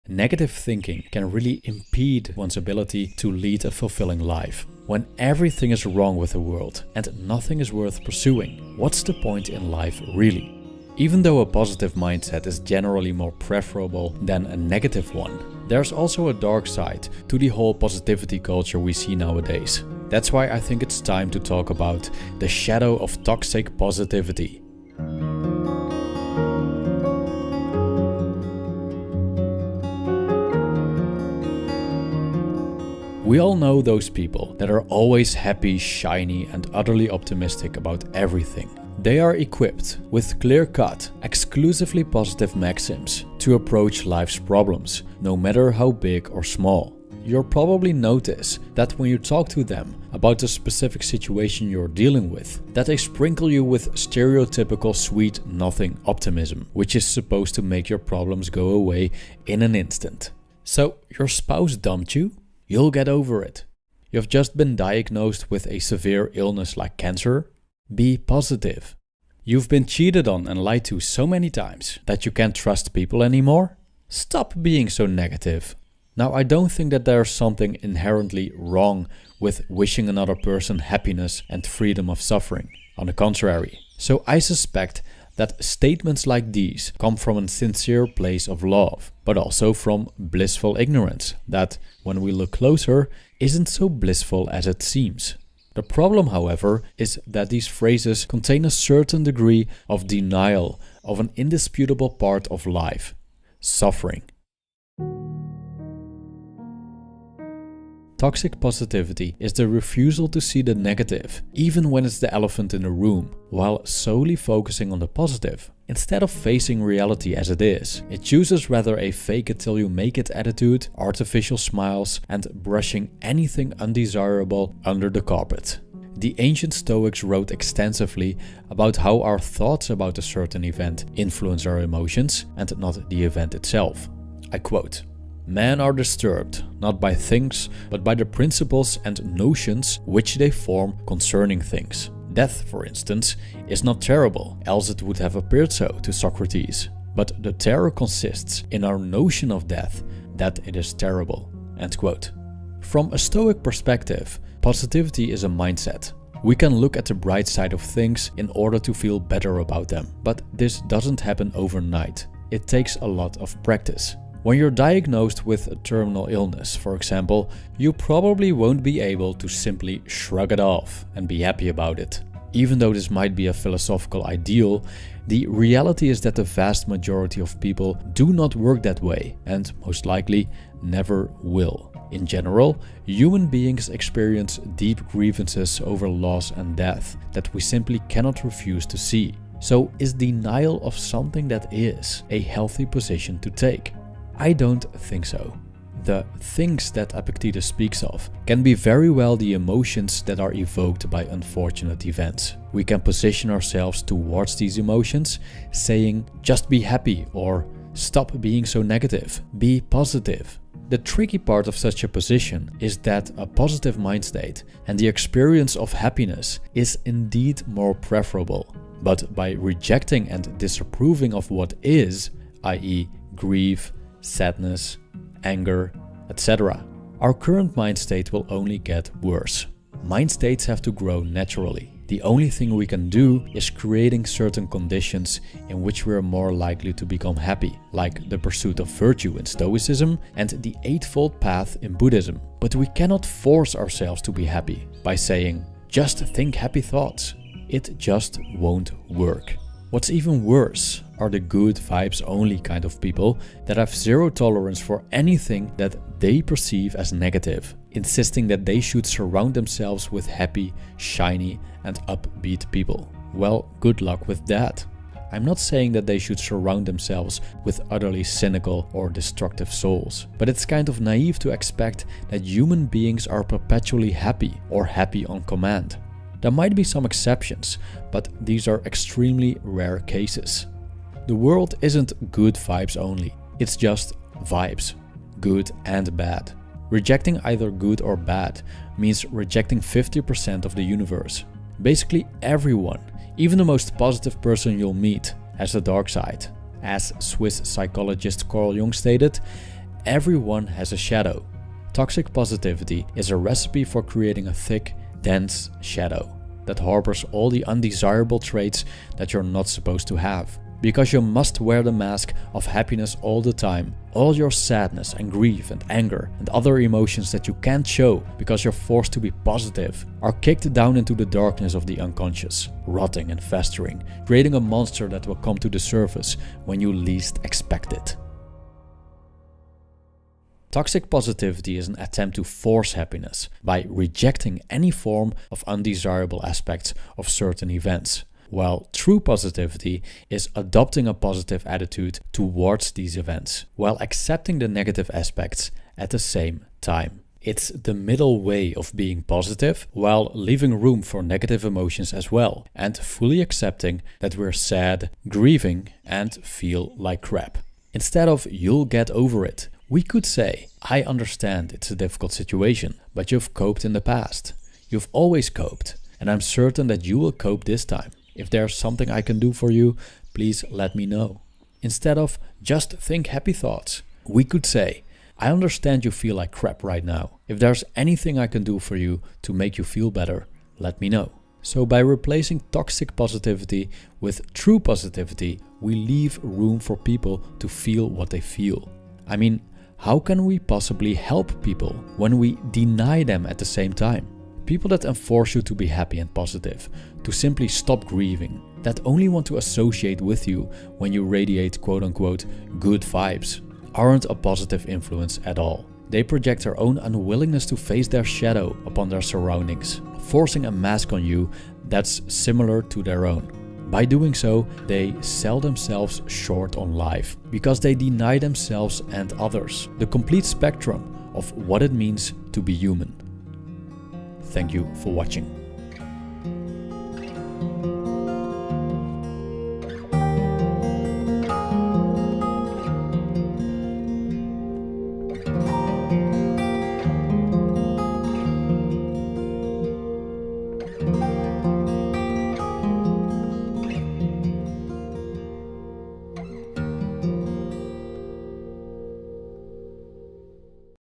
Negative thinking can really impede one's ability to lead a fulfilling life. When everything is wrong with the world and nothing is worth pursuing, what's the point in life really? Even though a positive mindset is generally more preferable than a negative one, there's also a dark side to the whole positivity culture we see nowadays. That's why I think it's time to talk about the shadow of toxic positivity. We all know those people that are always happy, shiny, and utterly optimistic about everything. They are equipped with clear-cut, exclusively positive maxims to approach life's problems, no matter how big or small. You'll probably notice that when you talk to them about the specific situation you're dealing with, that they sprinkle you with stereotypical sweet nothing optimism, which is supposed to make your problems go away in an instant. So, your spouse dumped you? You'll get over it. You've just been diagnosed with a severe illness like cancer? Be positive. You've been cheated on and lied to so many times that you can't trust people anymore? Stop being so negative. Now, I don't think that there's something inherently wrong with wishing another person happiness and freedom of suffering. On the contrary. So I suspect that statements like these come from a sincere place of love, but also from blissful ignorance that, when we look closer, isn't so blissful as it seems. The problem, however, is that these phrases contain a certain degree of denial of an indisputable part of life: suffering. Toxic positivity is the refusal to see the negative, even when it's the elephant in the room, while solely focusing on the positive. Instead of facing reality as it is, it chooses rather a fake it till you make it attitude, artificial smiles, and brushing anything undesirable under the carpet. The ancient Stoics wrote extensively about how our thoughts about a certain event influence our emotions and not the event itself. I quote, "Men are disturbed, not by things, but by the principles and notions which they form concerning things. Death, for instance, is not terrible, else it would have appeared so to Socrates. But the terror consists in our notion of death, that it is terrible." End quote. From a Stoic perspective, positivity is a mindset. We can look at the bright side of things in order to feel better about them, but this doesn't happen overnight. It takes a lot of practice. When you're diagnosed with a terminal illness, for example, you probably won't be able to simply shrug it off and be happy about it. Even though this might be a philosophical ideal, the reality is that the vast majority of people do not work that way and most likely never will. In general, human beings experience deep grievances over loss and death that we simply cannot refuse to see. So is denial of something that is a healthy position to take? I don't think so. The things that Epictetus speaks of can be very well the emotions that are evoked by unfortunate events. We can position ourselves towards these emotions, saying, just be happy, or stop being so negative, be positive. The tricky part of such a position is that a positive mind state and the experience of happiness is indeed more preferable. But by rejecting and disapproving of what is, i.e. grief, sadness, anger, etc., our current mind state will only get worse. Mind states have to grow naturally. The only thing we can do is creating certain conditions in which we are more likely to become happy, like the pursuit of virtue in Stoicism and the Eightfold Path in Buddhism. But we cannot force ourselves to be happy by saying, just think happy thoughts. It just won't work. What's even worse are the good vibes only kind of people that have zero tolerance for anything that they perceive as negative, insisting that they should surround themselves with happy, shiny, and upbeat people. Well, good luck with that. I'm not saying that they should surround themselves with utterly cynical or destructive souls, but it's kind of naive to expect that human beings are perpetually happy or happy on command. There might be some exceptions, but these are extremely rare cases. The world isn't good vibes only, it's just vibes, good and bad. Rejecting either good or bad means rejecting 50% of the universe. Basically everyone, even the most positive person you'll meet, has a dark side. As Swiss psychologist Carl Jung stated, Everyone has a shadow. Toxic positivity is a recipe for creating a thick, dense shadow that harbors all the undesirable traits that you're not supposed to have. Because you must wear the mask of happiness all the time, all your sadness and grief and anger and other emotions that you can't show because you're forced to be positive are kicked down into the darkness of the unconscious, rotting and festering, creating a monster that will come to the surface when you least expect it. Toxic positivity is an attempt to force happiness by rejecting any form of undesirable aspects of certain events, while true positivity is adopting a positive attitude towards these events, while accepting the negative aspects at the same time. It's the middle way of being positive while leaving room for negative emotions as well, and fully accepting that we're sad, grieving, and feel like crap. Instead of "you'll get over it," we could say, "I understand it's a difficult situation, but you've coped in the past. You've always coped, and I'm certain that you will cope this time. If there's something I can do for you, please let me know." Instead of "just think happy thoughts," we could say, "I understand you feel like crap right now. If there's anything I can do for you to make you feel better, let me know." So by replacing toxic positivity with true positivity, we leave room for people to feel what they feel. I mean, how can we possibly help people when we deny them at the same time? People that enforce you to be happy and positive, to simply stop grieving, that only want to associate with you when you radiate quote-unquote good vibes, aren't a positive influence at all. They project their own unwillingness to face their shadow upon their surroundings, forcing a mask on you that's similar to their own. By doing so, they sell themselves short on life, because they deny themselves and others the complete spectrum of what it means to be human. Thank you for watching.